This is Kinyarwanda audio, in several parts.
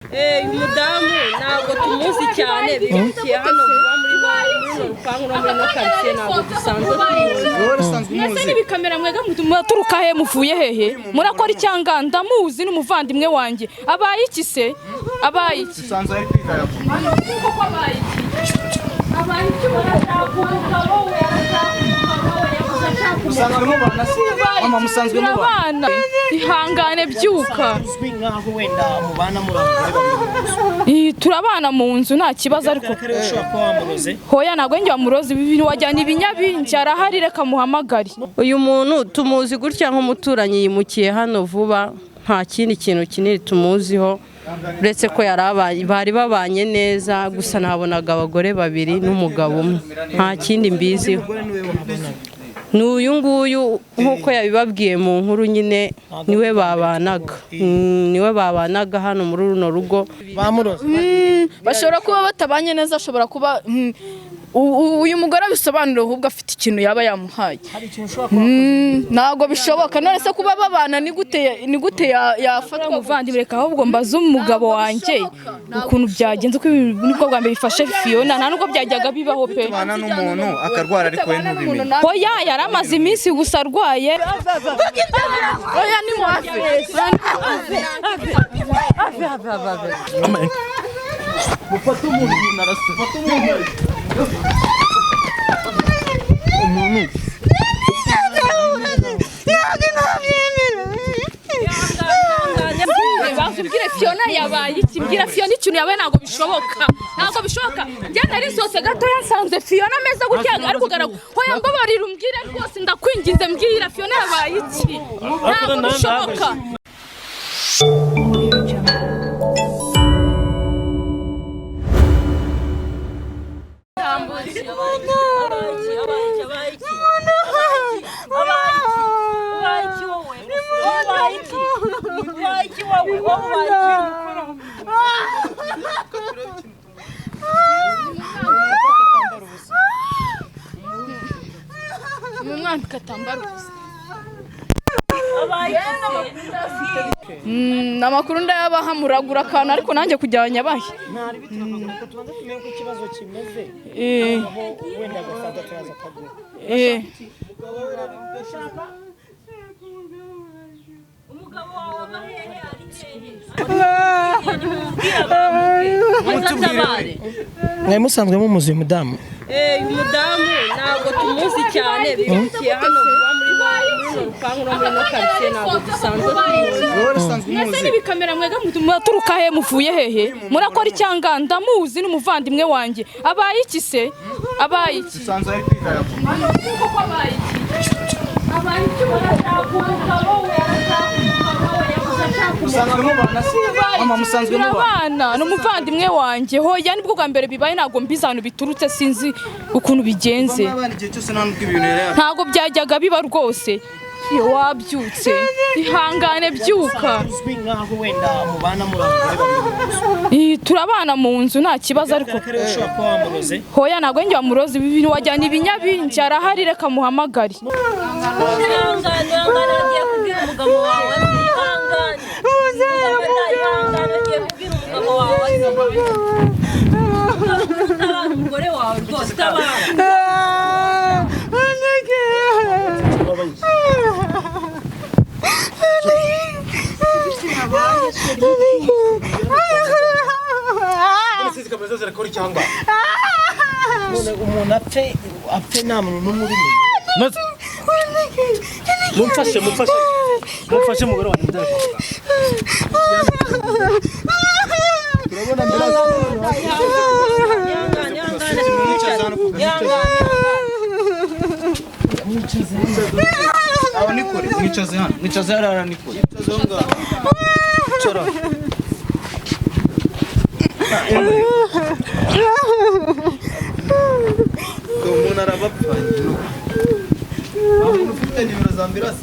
umudamu ntabwo tumuzi cyane bigiye hano vuba muri no rupangu no muri no quartier ntabwo dusanzwe tumuzi. Nese ni bikamera mwega muturuka he muvuye hehe murakora icyanga ndamuzi n'umuvandimwe wanjye abaye iki se abaye iki sanzwe ari kwigaya kuko abaye iki abaye iki murashaka wowe musanzwe mubana se mama musanzwe mubana ihangane byuka uzwi nkaho wenda mubana murangure turabana mu nzu nta kibazo ariko hoya ntabwo njye wamuroze ibintu wajyana ibinyabingi arahari reka muhamagare. Uyu muntu tumuzi gutya nk'umuturanyi yimukiye hano vuba nta kindi kintu kinini tumuziho uretse ko bari babanye neza gusa nabonaga abagore babiri n'umugabo umwe nta kindi mbiziho. N'uyu nguyu nk'uko yabibabwiye mu nkuru nyine niwe babanaga hano muri runo rugo bamuroze bashobora kuba batabanye neza ashobora kuba uyu mugore bisobanura ahubwo afite ikintu yaba yamuhaye ntabwo bishoboka none se kuba babana ni gute yafatwa umuvandimwe reka ahubwo mbaze umugabo wanjye ukuntu byagenze uko nibwo bwa mbere bifashe Fiona nta nubwo byajyaga bibaho pe bana n'umuntu akarwara ariko we ntubimenya hoya yari amaze iminsi gusa arwaye hoya ni wafe mufata umuntu narase mufata umuntu bakubwire Fiona yabaye iki mbwira Fiona ikintu yabaye ntabwo bishoboka njye nari sose gato yansanze Fiona ameze gutya ariko garagwa hoya mbabarira umbwire rwose ndakwingize mbwira Fiona yabaye iki ntabwo bishoboka. Umwana katambara ubusa amakuru ndayabaha muragura akantu ariko nanjye kujyanya abahe ikibazo kimeze wenda gafata turaza kagura umugabo wawe amahehe ari hehe mwe musanzwe mumuzi mudamu umudamu ntabwo tumuzi cyane bigiye hano vuba muri no rupangu no muri no quartier ntabwo dusanzwe tumuzi. Nese ni bikamera mwega muturuka he muvuye hehe murakora icyanga ndamuzi n'umuvandimwe wanjye abaye iki se abaye iki sanzwe ari kwigaya kuko abaye iki abaye iki murashaka wowe musanzwe mubana se mama musanzwe mubana n'umuvandimwe wanjye hoya nibwo bwa mbere bibaye ntabwo mbizi ahantu biturutse sinzi ukuntu bigenze ntabwo byajyaga biba rwose iyo wabyutse ihangane byuka uzwi nkaho wenda mubana murangure turabana mu nzu nta kibazo ariko hoya ntabwo njye wamuroze ibintu wajyana ibinyabingi arahari reka muhamagare. Umugore wawe rwose umuntu apfe nta muntu n'umwe urimo mumfashe umugore wanjye turabona aho nikore mwicaze hano mwicaze hano nikore umuntu arabapfanye ufite nimero za ambulance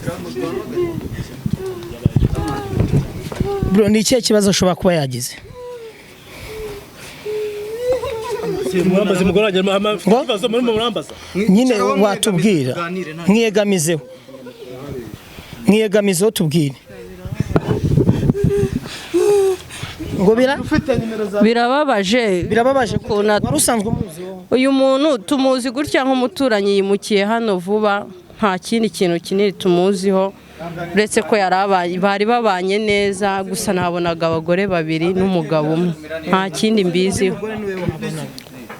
bro ni ikihe kibazo ashobora kuba yagize nyine watubwira mwiyegamizeho tubwire ngo birababaje wari usanzwe umuzi uyu muntu tumuzi gutya nk'umuturanyi yimukiye hano vuba nta kindi kintu kinini tumuziho uretse ko bari babanye neza gusa nabonaga abagore babiri n'umugabo umwe nta kindi mbiziho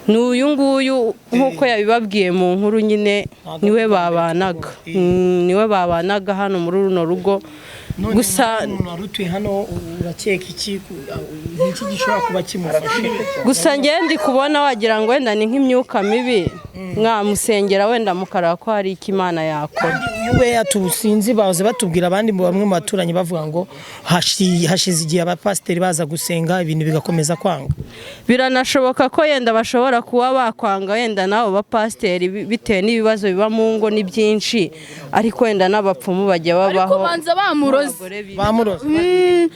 n'uyu nguyu nk'uko yabibabwiye mu nkuru nyine niwe babanaga hano muri runo rugo gusa utuye hano urakeka iki gishobora kuba kimufashe gusa njye ndi kubona wagira ngo wenda ni nk'imyuka mibi mwamusengera wenda mukaraba ko hari icyo Imana yakora we yatusinzi baze batubwira abandi bamwe mu baturanyi bavuga ngo hashize igihe abapasiteri baza gusenga ibintu bigakomeza kwanga biranashoboka ko yenda bashobora kuba bakwanga wenda nabo bapasiteri bitewe n'ibibazo biba mu ngo ni byinshi ariko wenda n'abapfumu bajya babaho ariko banza bamuroze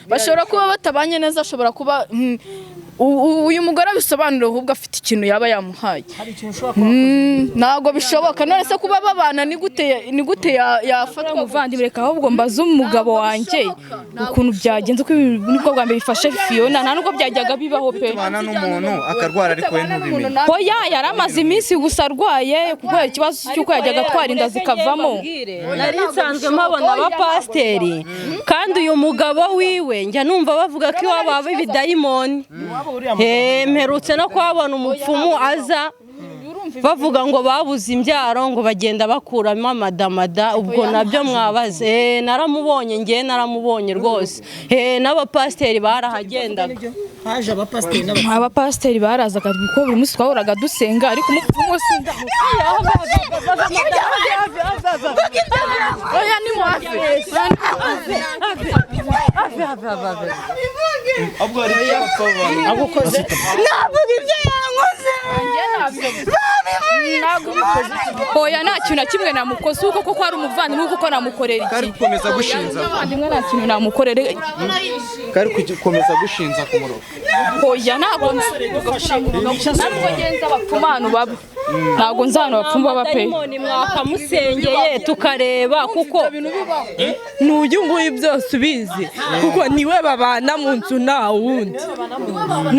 bashobora kuba batabanye neza ashobora kuba uyu mugore bisobanura ahubwo afite ikintu yaba yamuhaye ntabwo bishoboka none se kuba babana ni gute yafatwa umuvandimwe reka ahubwo mbaze umugabo wanjye ukuntu byagenze uko nibwo bwa mbere bifashe Fiona nta nubwo byajyaga bibaho pe n'umuntu akarwara ariko we ntubimenye hoya yari amaze iminsi gusa arwaye kubera ikibazo cy'uko yajyaga atwara inda zikavamo nari nsanzwe mpabona abapasiteri kandi uyu mugabo wiwe njya numva bavuga ko iwabo haba ibidayimoni mperutse no kuhabona umupfumu aza bavuga ngo babuze imbyaro ngo bagenda bakuramo amadamada ubwo nabyo mwabaze naramubonye rwose n'abapasiteri barahagendaga haje abapasiteri barazaga kuko buri munsi twahoraga dusenga ariko umupfumu sinda oya ni mwafi agukoze navuga ibyo yankoze hoya nta kintu na kimwe namukoze kuko ari umuvandimwe kuko namukorera iki kari gukomeza gushinza umuvandimwe nta kintu namukorera kari gukomeza gushinza ku murongo hoya ntabwo ngenza abapfumu ahantu baba ntabwo nzi ahantu abapfumu baba pe mwakamusengeye tukareba kuko n'uyu nguyu byose ubizi kuko niwe babana mu nzu nta wundi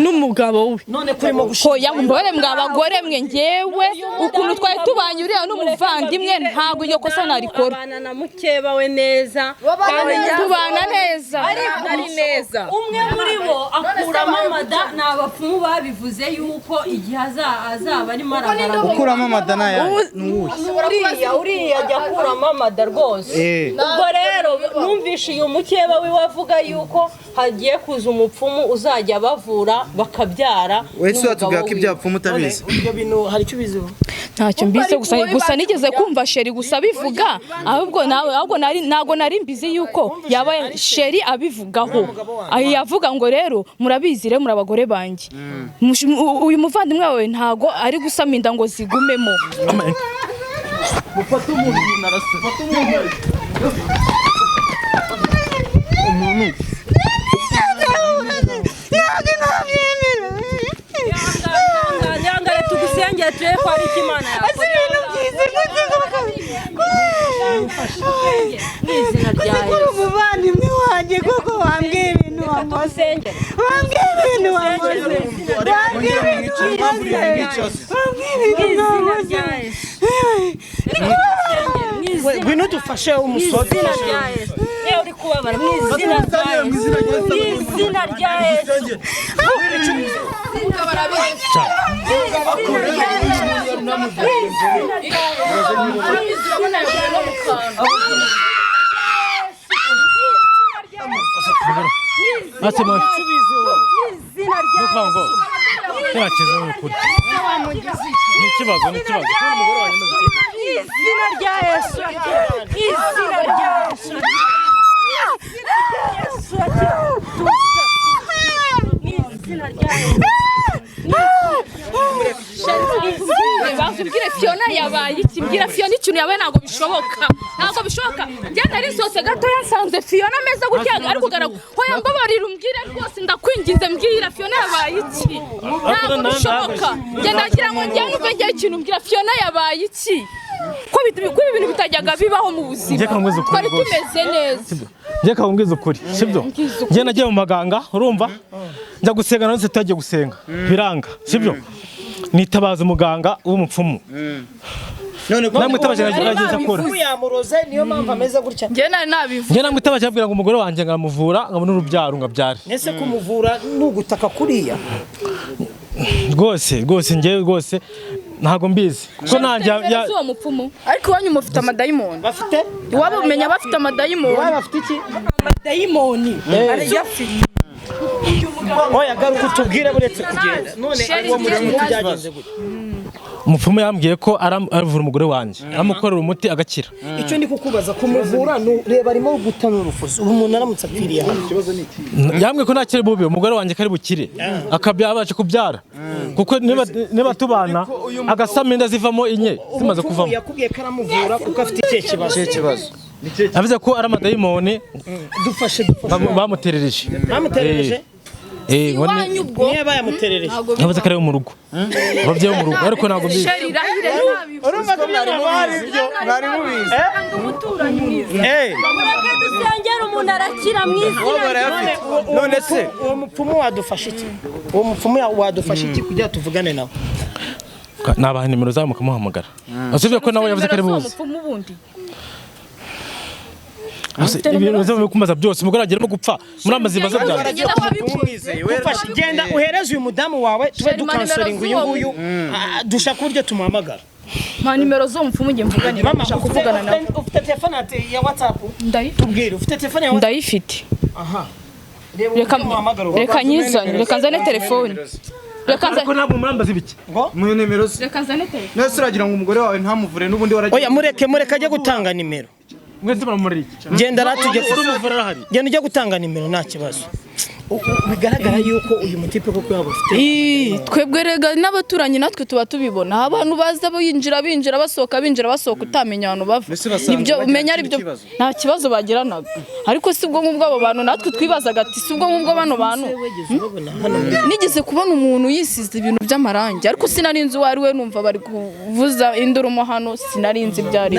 n'umugabo we none kurimo hoya mbore mwabagore mwe ngewe ukuntu twari tubanye uriya n'umuvandimwe ntabwo iryo kosa narikora na mukeba we neza tubana neza ari neza umwe muri bo akuramo amada ni abapfumu babivuze yuko igihe azaba arimo aragaragara gukuramo amada uriya ajya akuramo amada rwose ubwo rero numvishe uyu mukeba we wavuga yuko hagiye kuza umupfumu uzajya bavura bakabyara wese watubwira ko ibyapfumu utabizi ibyo bintu hari icyo ubiziho ntacyo mbize gusa nigeze kumva Sheri gusa bivuga ahubwo ntabwo nari mbizi yuko yaba Sheri abivugaho yavuga ngo rero murabizire muri abagore banjye uyu muvandimwe wawe ntago ari gusama inda ngo zigumemo mufate umuntu narase mufate umuntu yangare tugusengera turebe ko hari icyo Imana yakora n'izina rya Yesu umuvandimwe wanjye kuko wambwiye ibintu wamoze wambwiye ibintu wamoze ngwino dufashe umusozi uri kubabara mu izina rya Yesu bazubwire Fiona yabaye iki mbwira Fiona ikintu yabaye ntabwo bishoboka njye nari nsose gato yansanze Fiona ameze gutya ariko garagwa hoya mbabarira umbwire rwose ndakwinginze mbwira Fiona yabaye iki ntabwo bishoboka njye ndagira ngo njye numve njye ikintu mbwira Fiona yabaye iki ko ibintu bitajyaga bibaho mu buzima twari tumeze neza njye kabumbiza ukuri sibyo njye nagiye mu maganga urumva njya gusenga none tutagiye gusenga biranga sibyo nitabaza umuganga w'umupfumu none ko namwitabaje ageze akora yamuroze niyo mpamvu ameze gutya njye nari nabivuze njye namwitabaje abwira ngo umugore wanjye ngamuvura ngabona urubyaro ngabyare ese kumuvura n'ugutaka kuriya rwose njye rwose ntago mbizi kuko nanjye uwo mupfumu ariko iwanyu mufite amadayimoni bafite iwabo umenya bafite amadayimoni bafite iki amadayimoni arayafite oya garuka utubwire buretse kugenda none uwo murimo byagenze gute umupfumu yambwiye ko aravura umugore wanjye aramukorera umuti agakira icyo ndi kukubaza kumuvura reba arimo gutanura urufuzi ubu umuntu aramutse apfiriye hano yambwiye ko ntakiri bubi umugore wanjye kari bukire akabyabasha kubyara kuko niba tubana agasama inda zivamo inye zimaze kuvamo yakubwiye ko aramuvura kuko afite ikihe kibazo yavuze ko ari amadayimoni dufashe bamuterereje iwanyu ubwo niyo bayamuterereje yavuze ko ari mu rugo ababyeyi bo mu rugo ariko ntabwo mbizi urumva ko mwari ibyo mwari mubizi dusengera umuntu arakira mu izina none se uwo mupfumu wadufasha iki uwo mupfumu wadufasha iki kugira tuvugane nawe nabaha nimero zabo mukamuhamagara usibye ko nawe yavuze ko ari buzi ibintu byo kumaza byose umugore ageramo gupfa muri amazi bazo byanjye genda uhereze uyu mudamu wawe tube dukansoringa uyu nguyu dushaka uburyo tumuhamagara nta nimero zo mupfumu ngiye mvugane mama kuvugana nawe ufite telefone ya WhatsApp tubwire ufite telefone ya WhatsApp ndayifite aha reka nyizane reka nzane telefone reka nzane ko ntabwo murambaza ibiki mu nimero reka nzane telefone nese uragira ngo umugore wawe ntamuvure n'ubundi waragiye oya mureke ajye gutanga nimero mwese baramurira iki genda ratujye kumuvura ahari genda ujye gutanga nimero nta kibazo bigaragara yuko uyu mutipe koko yaba afite twebwe rega n'abaturanyi natwe tuba tubibona abantu baza binjira basohoka utamenya abantu bava nibyo umenya ari byo nta kibazo bagiranaga ariko si bwo ngubwo abo bantu natwe twibazaga ati si bwo ngubwo bano bantu nigeze kubona umuntu yisize ibintu by'amarangi ariko sinarinzi uwo ari we numva bari kuvuza indurumo hano sinarinzi ibyari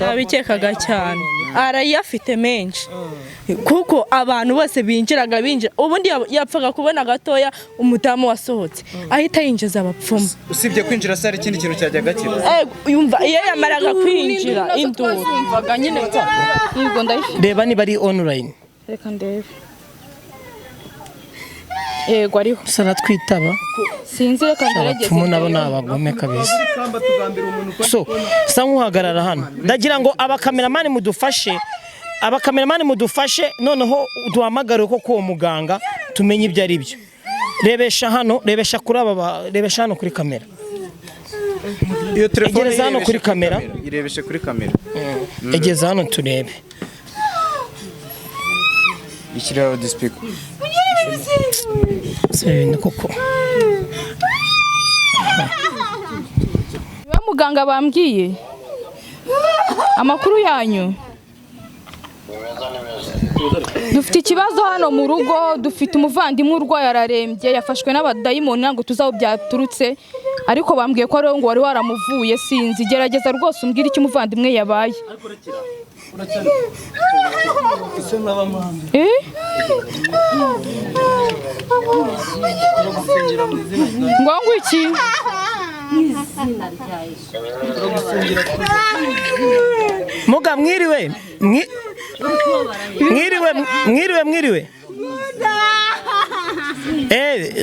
abikekaga cyane arayafite menshi kuko abantu bose binjira ubundi yapfaga kubona gatoya umudamu wasohotse ahita yinjiza abapfumu usibye kwinjira se hari ikindi kintu cyajyaga kiba yumva iyo yamaraga kwinjira induru nyine reba niba ari online reka ndebe yego ariho saratwitaba sinzi reka ngerageze abapfumu nabo ni abagome kabisa so sa nk'uhagarara hano ndagira ngo abakameramani mudufashe noneho duhamagare ko uwo muganga tumenye ibyo ari byo rebesha hano kuri kamera iyo telefone egeza hano kuri kamera irebeshe kuri kamera egeza hano turebe ikiraro dispiko se koko wa muganga bambwiye amakuru yanyu dufite ikibazo hano mu rugo dufite umuvandimwe urwaye ararembye yafashwe n'abadayimoni ntabwo tuzaho byaturutse ariko bambwiye ko ariho ngo wari waramuvuye sinzi gerageza rwose umbwire icyo umuvandimwe yabaye ngo iki muga mwiriwe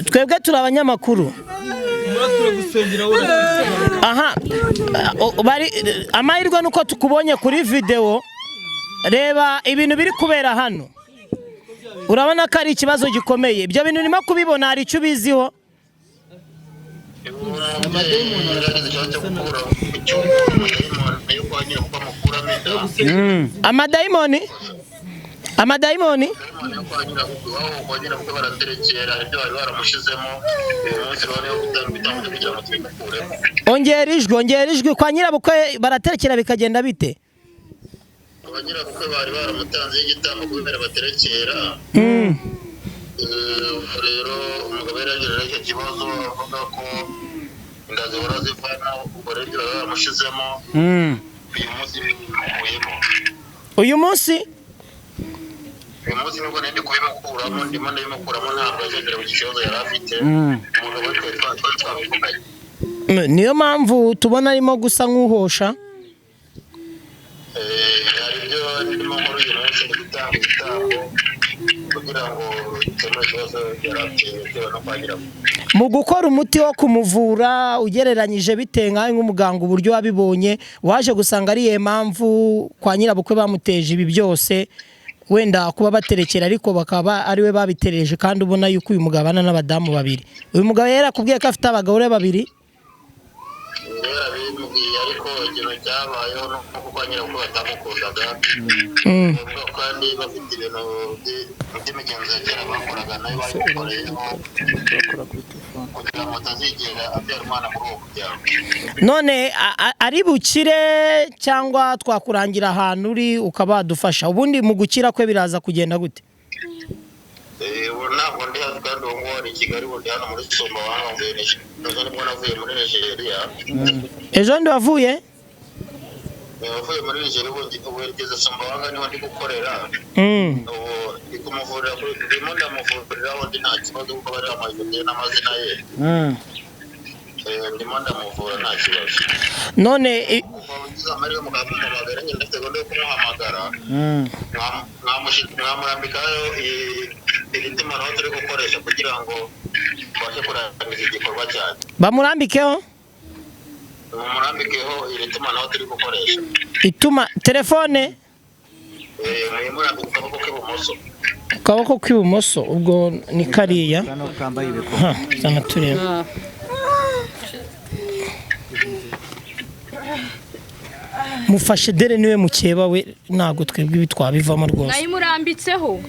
twebwe turi abanyamakuru aha amahirwe nuko tukubonye kuri video reba ibintu biri kubera hano urabona ko ari ikibazo gikomeye ibyo bintu urimo kubibona hari icyo ubiziho amadayimoni ongera ijwi kwa nyirabukwe baraterekera bikagenda bite nyirabukwe bari baramutanzeho igitambo kubera baterekera rero umugabo yaragira icyo kibazo avuga ko inda zihora zivamo ubwo rero baramushyizemo uyu munsi bimukuyemo uyu munsi uyu munsi nibwo ndi kubimukuramo ndimo ndabimukuramo ntabwo azongera ku kibazo yari afite umugabo we twari twabivuganye. niyo mpamvu tubona arimo gusa nk'uhosha. hari ibyo ndimo muri uyu munsi ndi gutanga ibitambo kugira ngo bikemure ikibazo yari afite bitewe no kwagira mu gukora umuti wo kumuvura ugereranyije bitewe nkawe nk'umuganga uburyo wabibonye waje gusanga ari iyo mpamvu kwa nyirabukwe bamuteje ibi byose wenda kuba baterekera ariko bakaba ari we babitereje kandi ubona yuko uyu mugabo abana n'abadamu babiri. Uyu mugabo yari akubwiye ko afite abagore babiri? yarabimubwiye ariko ikintu cyabayeho no kuko nyirabukwe batamukundaga kandi bafite ibintu by'imigenzo ya kera bakoraga nayo bayikoreyeho kugira ngo atazigera abyara umwana muri uwo muryango. None ari bukire cyangwa twakurangira ahantu uri ukaba wadufasha? Ubundi mu gukira kwe biraza kugenda gute? Ntabwo ndi hano kandi ubu ngubu i Kigali, ubu ndi hano muri Sumbawanga nibwo navuye muri Nigeria. Ejo ndi wavuye? Wavuye muri Nigeria ubu ngeze Sumbawanga niho ndi gukorera. Ubu ndi kumuvurira ndimo ndamuvuriraho ndi nta kibazo kuko bari bamaze n'amazina ye. Ndimo ndamuvura nta kibazo. None amahirwe mukamuhamagara nyine ndafite gahunda yo kumuhamagara mwamurambikaho iritimanaho turi gukoresha kugira ngo tubashe kurangiza igikorwa cyanyu. bamurambikeho? Mumurambikeho iritimanaho turi gukoresha. Ituma telefone? Muyimurambike ku kaboko k'ibumoso. Akaboko k'ibumoso ubwo ni kariya. Zana tureba. Mufashe dere niwe mukeba we ntabwo twebwe ibi twabivamo rwose. nayimurambitseho.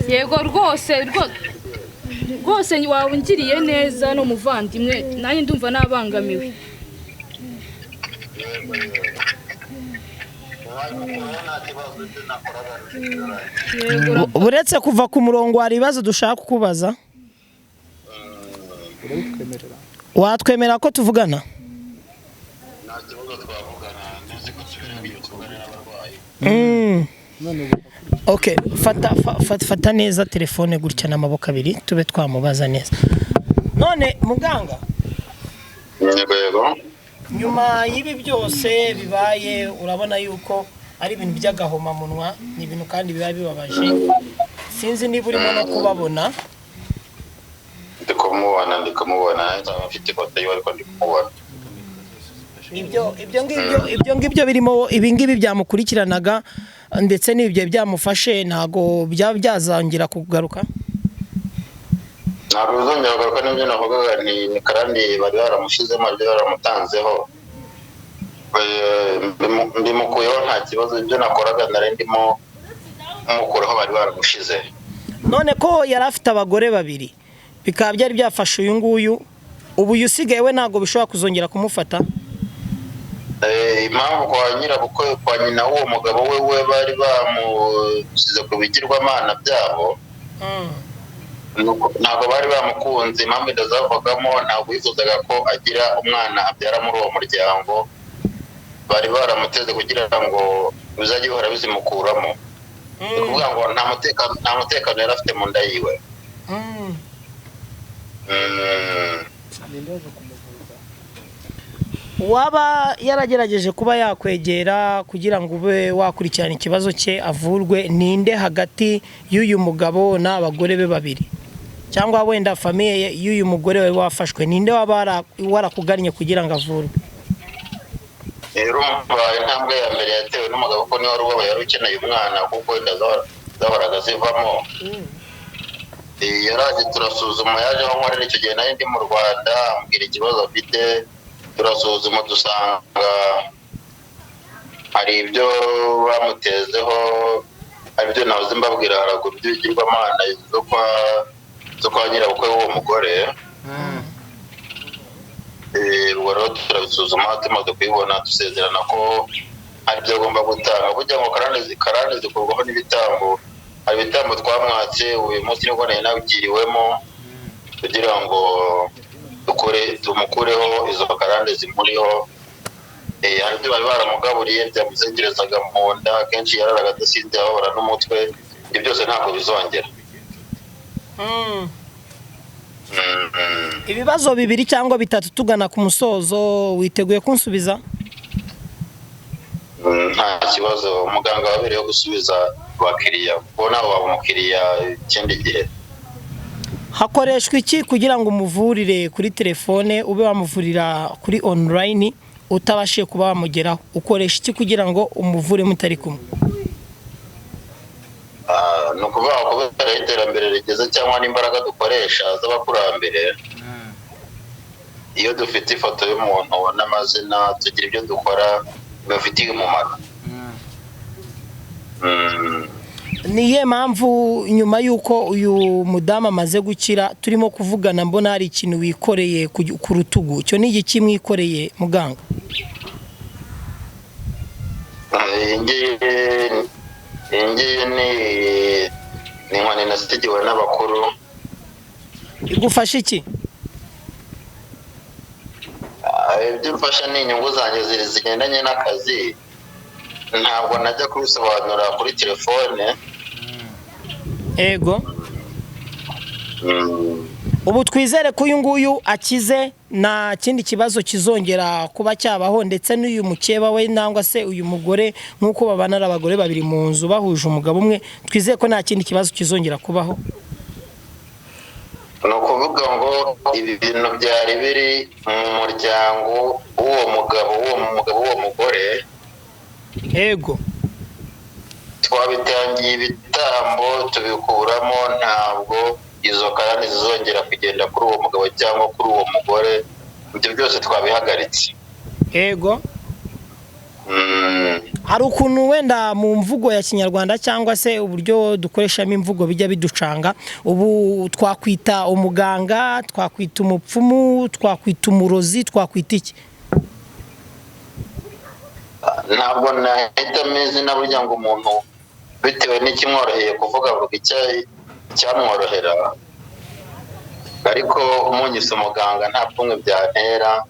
Yego rwose wawungiriye neza no muvandimwe nanjye ndumva nabangamiwe. Uretse kuva ku murongo hari ibibazo dushaka kukubaza? Watwemera ko tuvugana? Nta kibazo twavugana, nzi ko kibereye tuvugana n'abarwayi. Okay, fata neza telefone gutya n'amaboko abiri tube twamubaza neza. None muganga, yego nyuma y'ibi byose bibaye urabona yuko ari ibintu by'agahomamunwa, ni ibintu kandi biba bibabaje. Sinzi niba urimo no kubabona. ndikumubona afite ifoto yiwe ariko ndikumubona. Ibyo ngibyo birimo ibingibi byamukurikiranaga ndetse n'ibyo byamufashe ntago byaba byazangira kugaruka? Ntabwo bizongera kugaruka, n'ibyo navugaga ni karandi bari baramushizemo ibyo baramutanzeho ndimukuyeho nta kibazo. Ibyo nakoraga nari ndimo mukuraho bari baramushize. None ko yari afite abagore babiri bikaba byari byafashe uyu nguyu, ubu usigaye we ntago bishobora kuzongera kumufata? Impamvu kwa nyirabukwe kwa nyina w'uwo mugabo we bari bamusize ku bigirwamana byabo, ntabwo bari bamukunze. Impamvu ndazavugamo ntabwo yifuzaga ko agira umwana abyara muri uwo muryango, bari baramuteze kugira ngo bizajye bihora bizimukuramo. Ni ukuvuga ngo nta mutekano yari afite mu nda yiwe. Waba yaragerageje kuba yakwegera kugira ngo ube wakurikirana ikibazo cye avurwe? Ninde hagati y'uyu mugabo n'abagore be babiri, cyangwa wenda famiye y'uyu mugore we wafashwe, ninde waba warakugannye kugira ngo avurwe? Urumva intambwe ya mbere yatewe n'umugabo ko niwe wari ubabaye, yari ukeneye umwana kuko wenda zahoraga zivamo. Yaraje turasuzuma, yaje aho nkorera icyo gihe nari ndi mu Rwanda, ambwira ikibazo afite, turasuzuma dusanga hari ibyo bamutezeho, hari ibyo nahoze mbabwira haraguru by'ibigirwamana zo kwa nyirabukwe w'uwo mugore. Ubwo rero turabisuzuma, tumaze kubibona dusezerana ko hari ibyo agomba gutanga. Burya ngo karande zikorwaho n'ibitambo, hari ibitambo twamwatse uyu munsi nibwo nari nabigiriwemo kugira ngo tumukureho izo karande zimuriho. Hari ibyo bari baramugaburiye byamuzengerezaga mu nda, akenshi yararaga adasinzira ababara n'umutwe. Ibyo byose ntabwo bizongera. ibibazo 2 cyangwa 3 tugana ku musozo, witeguye kunsubiza? Nta kibazo, umuganga wabereyeho gusubiza abakiriya, ubona waba umukiriya ikindi gihe. Hakoreshwa iki kugira ngo umuvurire kuri telefone ube wamuvurira kuri online utabashiye kuba wamugeraho? Ukoresha iki kugira ngo umuvure mutari kumwe? Ni ukuvuga kubera iterambere rigeze cyangwa n'imbaraga dukoresha z'abakurambere, iyo dufite ifoto y'umuntu n'amazina tugira ibyo dukora bifitiye umumaro. Niye mpamvu nyuma yuko uyu mudamu amaze gukira turimo kuvugana mbona hari ikintu wikoreye ku rutugu, cyo ni iki mwikoreye muganga? Ingiye ni inkoni nasigiwe n'abakuru. Igufasha iki? Ibyo mfasha ni inyungu zanjye zigendanye n'akazi, ntabwo najya kubisobanura kuri telefone. Ego. Ubu twizere ko uyu nguyu akize, nta kindi kibazo kizongera kuba cyabaho, ndetse n'uyu mukeba we nangwa se uyu mugore nk'uko babana ari abagore babiri mu nzu bahuje umugabo umwe, twizeye ko nta kindi kibazo kizongera kubaho. Ni ukuvuga ngo ibi bintu byari biri mu muryango w'uwo mugabo w'uwo mugore. Ego. Twabitangiye ibitambo tubikuramo, ntabwo izo karande zizongera kugenda kuri uwo mugabo cyangwa kuri uwo mugore. Ibyo byose twabihagaritse. Ego. Hari ukuntu wenda mu mvugo ya Kinyarwanda cyangwa se uburyo dukoreshamo imvugo bijya biducanga, ubu twakwita umuganga, twakwita umupfumu, twakwita umurozi, twakwita iki? Ntabwo nahitamo izina burya ngo umuntu bitewe n'ikimworoheye kuvuga ngo icyamworohera, ariko umunyise umuganga nta pfunwe byantera.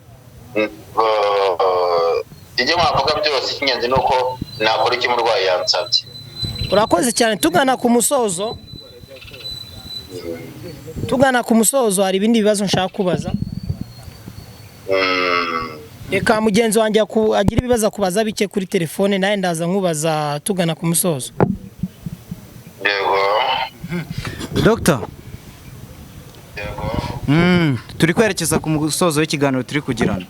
Ibyo mwavuga byose icy'ingenzi ni uko nakora icyo umurwayi yansabye. Urakoze cyane. Tugana ku musozo hari ibindi bibazo nshaka kubaza. Reka mugenzi wanjye agira ibibazo kubaza bike kuri telefone, nawe ndaza nkubaza tugana ku musozo. Yego. Dr. Yego. Turi kwerekeza ku musozo w'ikiganiro turi kugirana.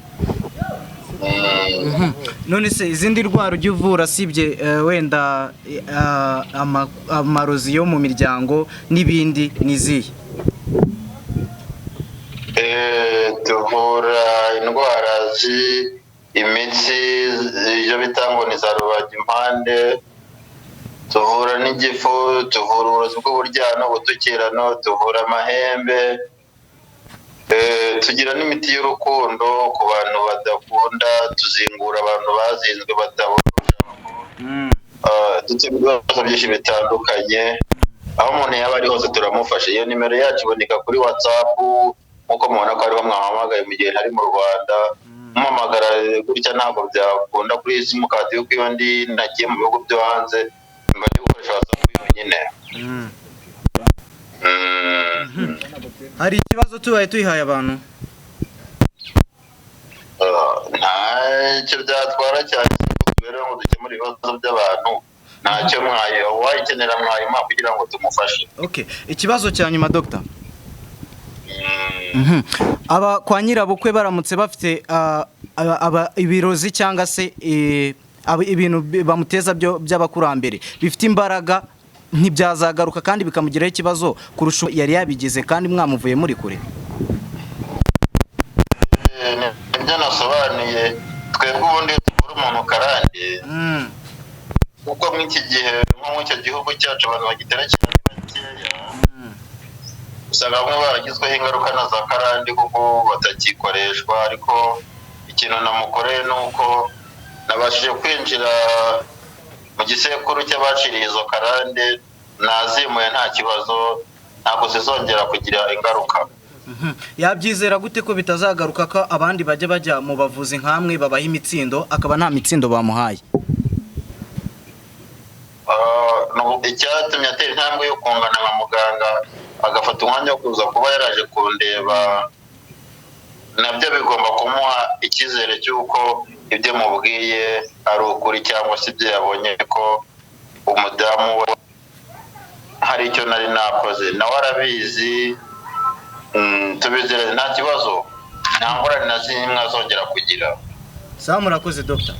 None se izindi ndwara ujya uvura sibye wenda amarozi yo mu miryango n'ibindi nizihe? Tuvura indwara imitsi, ibyo bita ngo ni za rubagimpande, tuvura n'igifu, tuvura uburozi bw'uburyano, ubutukirano, tuvura amahembe, tugira n'imiti y'urukundo ku bantu badakunda, tuzingura abantu bazinzwe batabona, dufite ibibazo byinshi bitandukanye. Aho umuntu yaba ari hose turamufasha. Iyo nimero yacu iboneka kuri WhatsApp, nkuko mubona ko ariho mwahamagaye mu gihe ntari mu Rwanda. Muhamagara gutya ntabwo byakunda kuri simukadi yuko iyo ndi nagiye mu bihugu byo hanze, mba ndi gukoresha WhatsApp yonyine. Hari ikibazo tubaye tuyihaye abantu? Ntacyo byatwara cyane kubera ngo dukemure ibibazo by'abantu. Ntacyo wayikenera mwayima kugira ngo tumufashe. Okay, ikibazo cya nyuma Dr. Aba kwa nyirabukwe baramutse bafite ibirozi cyangwa se ibintu bamuteza by'abakurambere bifite imbaraga, ntibyazagaruka kandi bikamugiraho ikibazo kurusha yari yabigize kandi mwamuvuye muri kure? Ibyo nasobanuye, twebwe ubundi tuvura umuntu karande, kuko muri iki gihe nko muri icyo gihugu cyacu abantu bagitera cyane bakeya, usanga bamwe baragizweho ingaruka na za karande kuko batakikoreshwa. Ariko ikintu namukoreye ni uko nabashije kwinjira mu gisekuru cy'abaciriye izo karande, nazimuye nta kibazo, ntabwo zizongera kugira ingaruka. yabyizera gute ko bitazagaruka ko abandi bajya mu bavuzi nk'amwe babaha imitsindo akaba nta mitsindo bamuhaye? Icyatumye atera intambwe yo kungana na muganga agafata umwanya wo kuza kuba yaraje kundeba nabyo bigomba kumuha icyizere cy'uko ibyo mubwiye ari ukuri cyangwa se ibyo yabonye ko umudamu we hari icyo nari nakoze nawe arabizi. Tubizere nta kibazo, nta ngorane na zimwe azongera kugira. Sawa, murakoze Dr.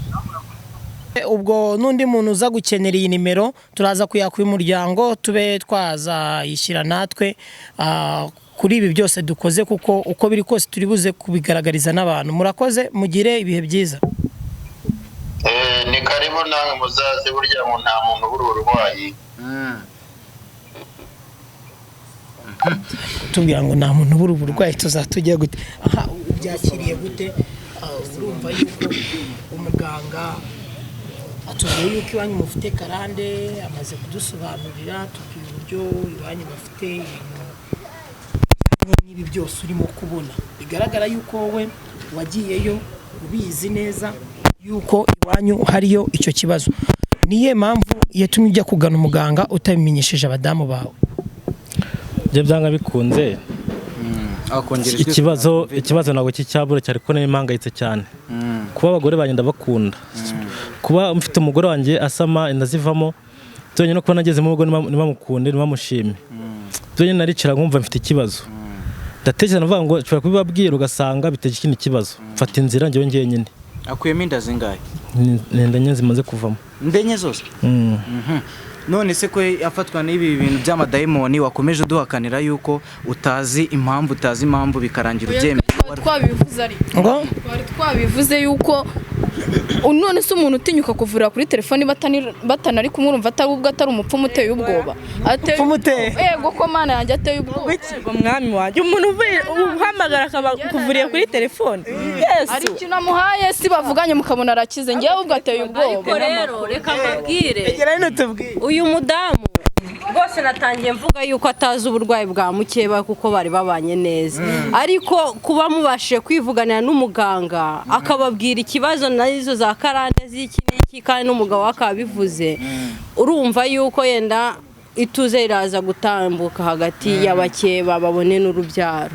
ubwo n'undi muntu uza gukenera iyi nimero turaza kuyaka uyu muryango tube twazayishyira natwe kuri ibi byose dukoze, kuko uko biri kose turi buze kubigaragariza n'abantu. Murakoze, mugire ibihe byiza. Ni karibu namwe muzaze, burya ngo nta muntu ubura uburwayi. Tubwira ngo nta muntu ubura uburwayi tuzatujya gute? Aha, ubyakiriye gute? Urumva yuko umuganga atubwiye yuko iwanyu mufite karande, amaze kudusobanurira tubwira uburyo iwanyu bafite n'ibi byose urimo kubona. Bigaragara yuko wowe wagiyeyo ubizi neza yuko iwanyu hariyo icyo kibazo. Niye mpamvu yatumye ujya kugana umuganga utabimenyesheje abadamu bawe? Byo byanga bikunze ikibazo ntabwo kicyabura cyari ko n'impangayitse cyane. Kuba abagore bagenda bakunda, kuba mfite umugore wanjye asama inda zivamo, byonyine no kuba nageze mu rugo nibamukunde nibamushime, byonyine naricira nkumva mfite ikibazo. Ndatekereza navuga ngo nshobora kubibabwira ugasanga biteje ikindi kibazo, mfata inzira njyewe nyine. Akuyemo inda zingahe? Inda nye zimaze kuvamo. Ndenye zose? None se ko yafatwa n'ibi bintu by'amadayimoni wakomeje uduhakanira yuko utazi impamvu bikarangira ubyemeye? Twabivuze ari ngo twabivuze yuko none se umuntu utinyuka kuvurira kuri telefoni batanari kumurumva atari ubwo atari umupfumu uteye ubwoba. Yego ko mana yanjye ateye ubwoba. Wikirwa mwami wanjye, umuntu uhamagara akaba kuvuriye kuri telefoni. Ari ikintu amuhaye si bavuganye mukabona arakize, ngewe ubwo ateye ubwoba. Rero reka mbabwire, uyu mudamu rwose natangiye mvuga yuko atazi uburwayi bwa mukeba kuko bari babanye neza, ariko kuba mubashije kwivuganira n'umuganga akababwira ikibazo n'izo za karande z'iki n'iki kandi n'umugabo wakabivuze, urumva yuko yenda ituze iraza gutambuka hagati y'abakeba babone n'urubyaro.